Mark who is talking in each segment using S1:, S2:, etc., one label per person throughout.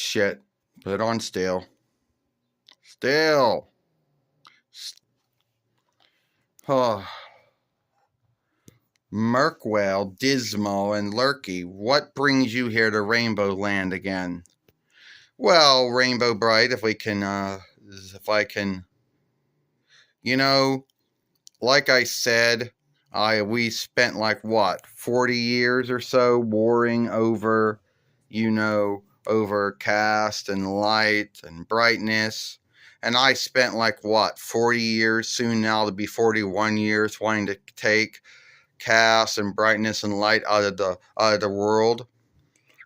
S1: shit. Put it on still. Still. Oh. Murky, Dismal, and Lurky, what brings you here to Rainbow Land again? Well, Rainbow Brite, if I can, you know, like I said, we spent like what, 40 years or so warring over, over cast and light and brightness. And I spent like what, 40 years, soon now to be 41 years, wanting to take cast and brightness and light out of the world.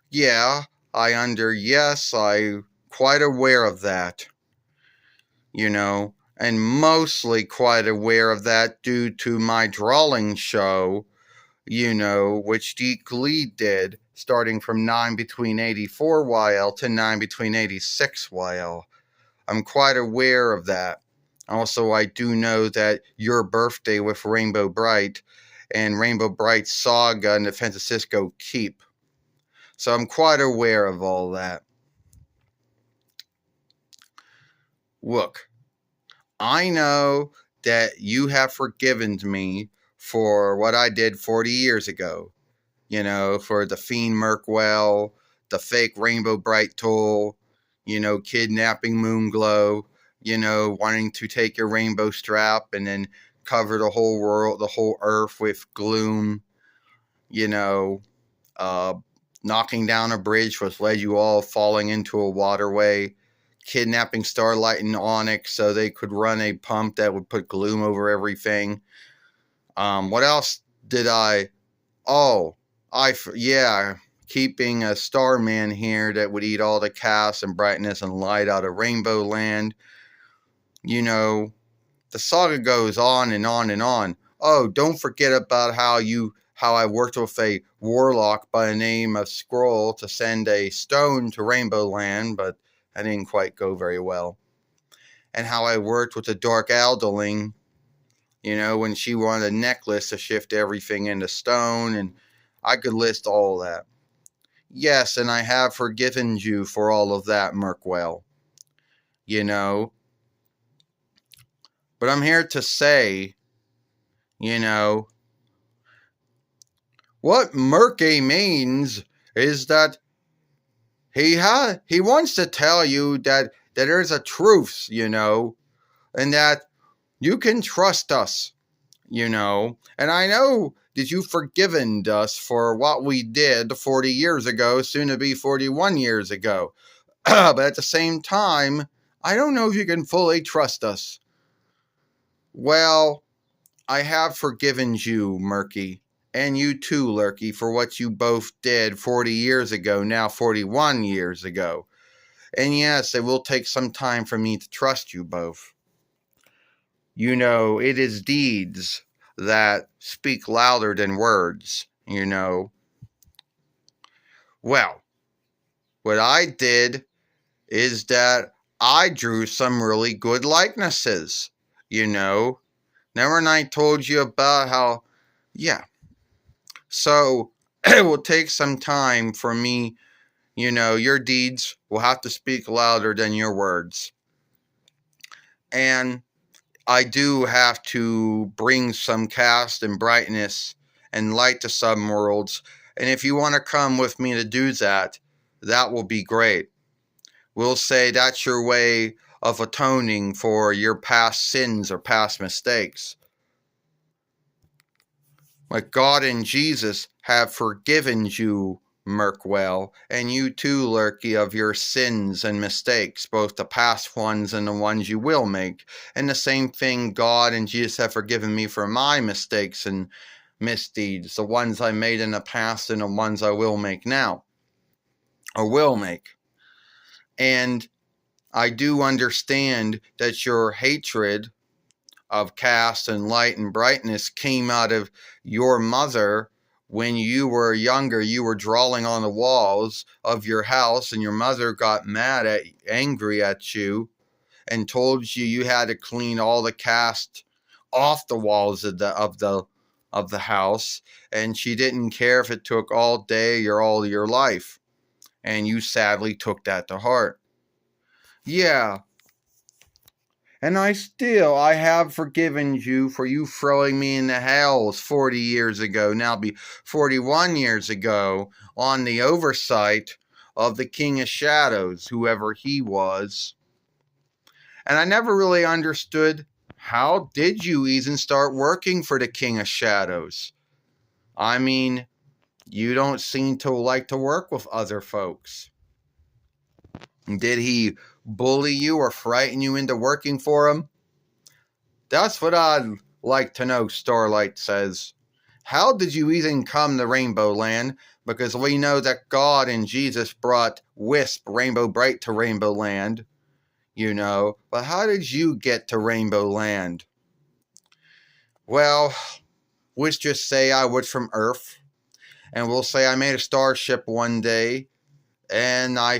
S1: Yeah, I quite aware of that, and mostly quite aware of that due to my drawing show, which Deke Lee did, starting from 9 between 84 YL to 9 between 86 YL. I'm quite aware of that. Also, I do know that your birthday with Rainbow Brite and Rainbow Brite's saga in the Francisco Keep. So I'm quite aware of all that. Look, I know that you have forgiven me for what I did 40 years ago. For the Fiend Murkwell, the fake Rainbow Brite tool, kidnapping Moonglow, wanting to take your rainbow strap and then cover the whole world, the whole earth with gloom, knocking down a bridge which led you all falling into a waterway, kidnapping Starlight and Onyx so they could run a pump that would put gloom over everything. What else did I... Oh, keeping a Starman here that would eat all the cast and brightness and light out of Rainbow Land. The saga goes on and on and on. Oh, don't forget about how I worked with a warlock by the name of Scroll to send a stone to Rainbow Land, but that didn't quite go very well. And how I worked with the Dark Aldeling, when she wanted a necklace to shift everything into stone, and I could list all that. Yes, and I have forgiven you for all of that, Murkwell. But I'm here to say, what Murky means is that he wants to tell you that there's a truth, and that you can trust us, and I know that you've forgiven us for what we did 40 years ago, soon to be 41 years ago. But at the same time, I don't know if you can fully trust us. Well, I have forgiven you, Murky, and you too, Lurky, for what you both did 40 years ago, now 41 years ago. And yes, it will take some time for me to trust you both. It is deeds that speak louder than words, Well, what I did is that I drew some really good likenesses, Remember when I told you about how, yeah. So, it will take some time for me, your deeds will have to speak louder than your words. And I do have to bring some cast and brightness and light to some worlds. And if you want to come with me to do that, that will be great. We'll say that's your way of atoning for your past sins or past mistakes. Like God and Jesus have forgiven you, Murkwell, and you too, Lurky, of your sins and mistakes, both the past ones and the ones you will make. And the same thing, God and Jesus have forgiven me for my mistakes and misdeeds, the ones I made in the past and the ones I will make now, or will make. And I do understand that your hatred of cast and light and brightness came out of your mother. When you were younger, you were drawing on the walls of your house, and your mother got angry at you, and told you had to clean all the cast off the walls of the house, and she didn't care if it took all day or all your life. and you sadly took that to heart. Yeah, and I have forgiven you for you throwing me in the hells 40 years ago, now be 41 years ago, on the oversight of the King of Shadows, whoever he was. And I never really understood, how did you even start working for the King of Shadows? I mean, you don't seem to like to work with other folks. Did he bully you or frighten you into working for him? That's what I'd like to know, Starlight says. How did you even come to Rainbow Land? Because we know that God and Jesus brought Wisp, Rainbow Brite, to Rainbow Land, you know. But how did you get to Rainbow Land? Well, let's just say I was from Earth, and we'll say I made a starship one day, and I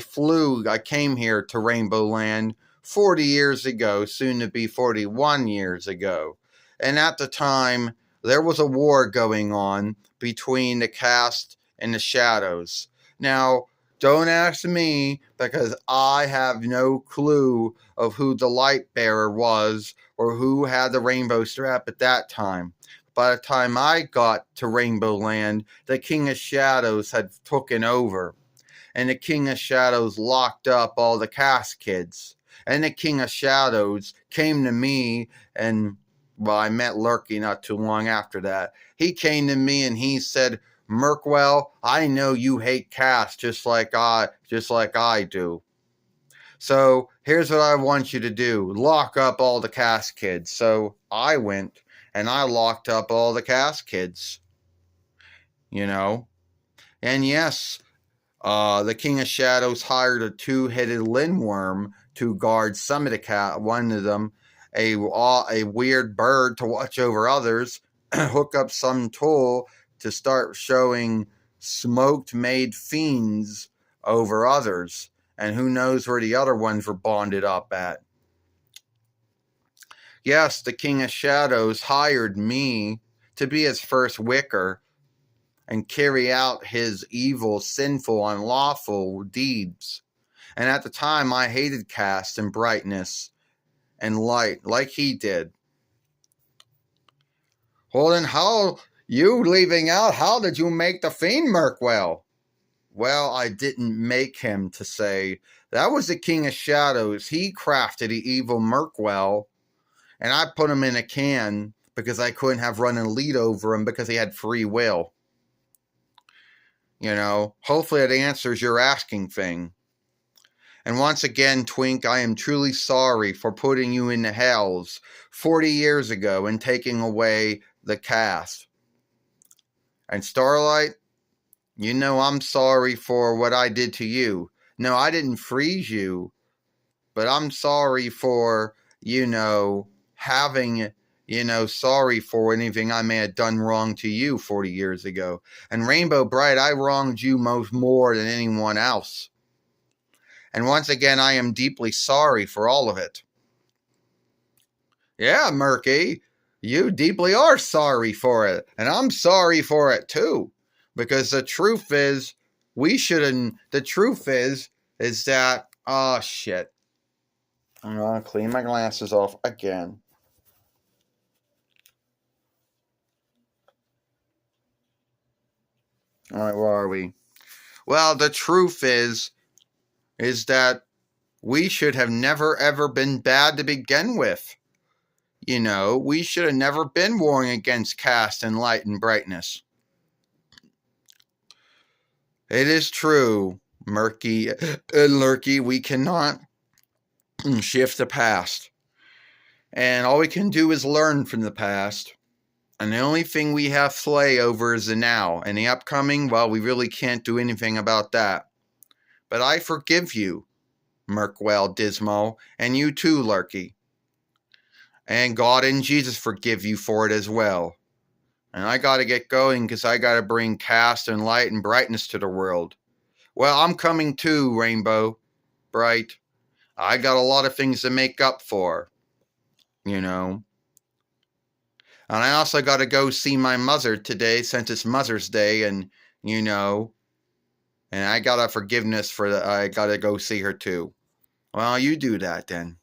S1: came here to Rainbow Land 40 years ago, soon to be 41 years ago. And at the time, there was a war going on between the cast and the shadows. Now, don't ask me, because I have no clue of who the light bearer was or who had the rainbow strap at that time. By the time I got to Rainbow Land, the King of Shadows had taken over, and the King of Shadows locked up all the cast kids. And the King of Shadows came to me, and well, I met Lurky not too long after that. He came to me and he said, Murkwell, I know you hate cast just like I do. So here's what I want you to do. Lock up all the cast kids. So I went and I locked up all the cast kids. You know? And yes, the King of Shadows hired a two-headed lindworm to guard some of the cat. One of them, a weird bird to watch over others. Hook up some tool to start showing smoked-made fiends over others. And who knows where the other ones were bonded up at. Yes, the King of Shadows hired me to be his first wicker and carry out his evil, sinful, unlawful deeds. And at the time, I hated cast and brightness and light like he did. Well, then how, you leaving out, how did you make the fiend Murkwell? Well, I didn't make him to say. That was the King of Shadows. He crafted the evil Murkwell, and I put him in a can because I couldn't have run and lead over him because he had free will. You know, hopefully it answers your asking thing. And once again, Twink, I am truly sorry for putting you in the hells 40 years ago and taking away the cast. And Starlight, you know I'm sorry for what I did to you. No, I didn't freeze you, but I'm sorry for, having, sorry for anything I may have done wrong to you 40 years ago. And Rainbow Brite, I wronged you more than anyone else. And once again, I am deeply sorry for all of it. Yeah, Murky, you deeply are sorry for it. And I'm sorry for it too. Because the truth is, is that, oh shit. I'm gonna clean my glasses off again. Alright, where are we? Well, the truth is that we should have never ever been bad to begin with. We should have never been warring against cast and light and brightness. It is true, Murky and Lurky, we cannot shift the past. And all we can do is learn from the past. And the only thing we have sway over is the now. And the upcoming, well, we really can't do anything about that. But I forgive you, Murky Dismal, and you too, Lurky. And God and Jesus forgive you for it as well. And I gotta get going because I gotta bring cast and light and brightness to the world. Well, I'm coming too, Rainbow Brite. I got a lot of things to make up for, And I also gotta go see my mother today since it's Mother's Day, and, And I got a forgiveness for I got to go see her too. Well, you do that then.